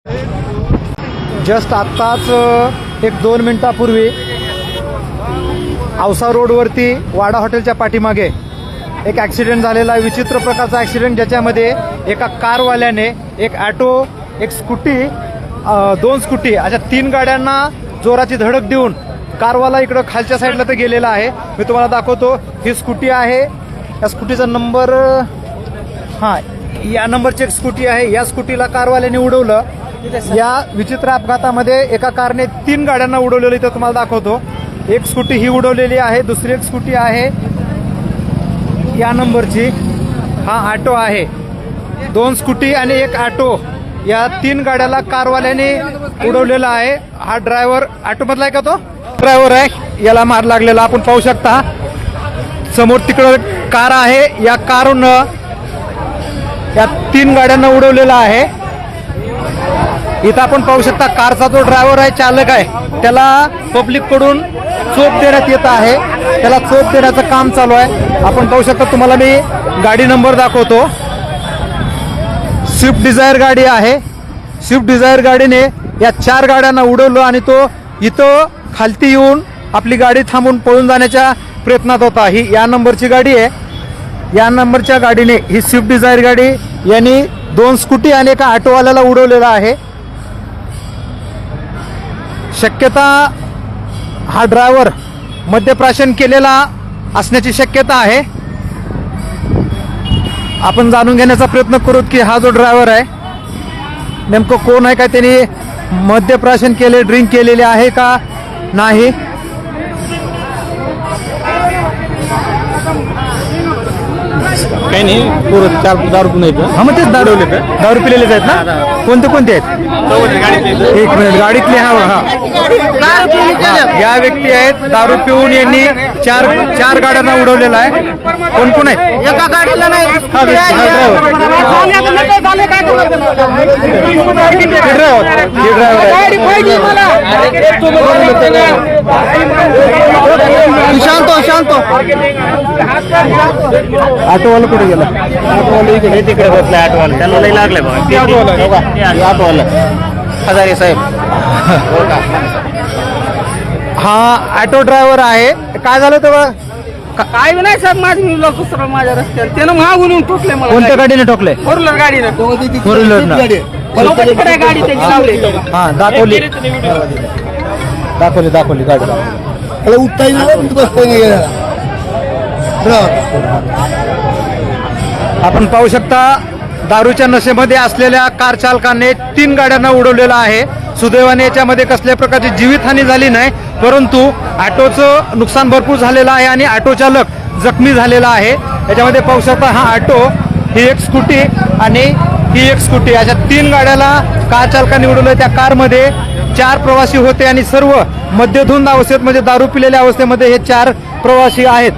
Just आत्ताच एक 2 मिनिटापूर्वी औसा रोडवरती वाडा हॉटेलच्या पाठीमागे एक ॲक्सिडेंट झालेला आहे. विचित्र प्रकारचा ॲक्सिडेंट, ज्याच्यामध्ये एका कारवाल्याने एक ॲटो, एक स्कूटी, 2 स्कूटी अशा 3 गाड्यांना जोराची धडक देऊन कारवाला इकडं खालच्या साईडला तर गेलेला आहे. मी तुम्हाला दाखवतो. ही स्कूटी आहे, या स्कूटीचा नंबर या नंबरची एक स्कूटी आहे. या स्कूटीला कारवाल्याने उडवलं. या विचित्र अपघातामध्ये एका कारने 3 गाड्यांना उडवलेलं इथं तुम्हाला दाखवतो. एक स्कूटी ही उडवलेली आहे, दुसरी एक स्कूटी आहे या नंबरची. हा ऑटो आहे. 2 स्कूटी आणि एक ऑटो, या 3 गाड्याला कारवाल्याने उडवलेला आहे. हा ड्रायव्हर ऑटोमधला आहे का? तो ड्रायव्हर आहे. याला मार लागलेला आपण पाहू शकता. समोर तिकडं कार आहे. या कारून या 3 गाड्यांना उडवलेला आहे. इथं आपण पाहू शकता कारचा जो ड्रायव्हर आहे, चालक आहे, त्याला पब्लिक कडून चोप देण्यात येत आहे. त्याला चोप देण्याचं काम चालू आहे. आपण पाहू शकता. तुम्हाला मी गाडी नंबर दाखवतो. स्विफ्ट डिझायर गाडी आहे. स्विफ्ट डिझायर गाडीने या 4 गाड्यांना उडवलं आणि तो इथं खालती येऊन आपली गाडी थांबून पळून जाण्याच्या प्रयत्नात होता. ही या नंबरची गाडी आहे. या नंबरच्या गाडीने, ही स्विफ्ट डिझायर गाडी, यांनी 2 स्कूटी आणि एका ऑटोवाल्याला उडवलेला आहे. शक्यता हा ड्रायव्हर मद्यप्राशन केलेला असण्याची शक्यता आहे. आपण जाणून घेण्याचा प्रयत्न करू की हा जो ड्रायव्हर आहे नेमकं कोण आहे, का त्यांनी मद्यप्राशन केले, ड्रिंक केलेले आहे का नाही. काही नाही, पुरं 4 दारू पण आहेत. हा, मग तेच दारू पिलेलेच आहेत ना. कोणते कोणते आहेत? एक मिनिट, गाडीतले. हा, या व्यक्ती आहेत. दारू पिऊन यांनी 4 गाड्यांना उडवलेला आहे. कोण कोण आहे? एका गाडीला नाही, शांत. ऑटोवाला कुठे गेला? ऑटोवाला इकडे तिकडे बसलाय. ऑटोवाला त्याला लई लागलंय बघा. ऑटोवाला हजारे साहेब. हा ऑटो ड्रायव्हर आहे. काय झालं तेव्हा? काय नाही साहेब, माझी मुलं दुसरं माझ्या रस्त्यावर त्यानं मागून येऊन ठोकले मला. कोणत्या गाडीने ठोकले? 4 व्हीलर गाडीनं. 4 व्हीलरनं. इकडे गाडी त्याची लावली. हा, दाखवली गाडी. उठता आपण पाहू शकता दारूच्या नशेमध्ये असलेल्या कार चालकाने 3 गाड्यांना उडवलेला आहे. सुदैवाने याच्यामध्ये कसल्या प्रकारची जीवितहानी झाली नाही, परंतु ऑटोचं नुकसान भरपूर झालेलं आहे आणि ऑटो चालक जखमी झालेला आहे. याच्यामध्ये पाहू शकता हा ऑटो, ही एक स्कूटी आणि ही एक स्कूटी, अशा 3 गाड्याला कार चालकाने उडवलं. त्या कारमध्ये 4 प्रवासी होते आणि सर्व मद्यधुंद अवस्थेत, म्हणजे दारू पिलेल्या अवस्थेमध्ये हे 4 प्रवासी आहेत.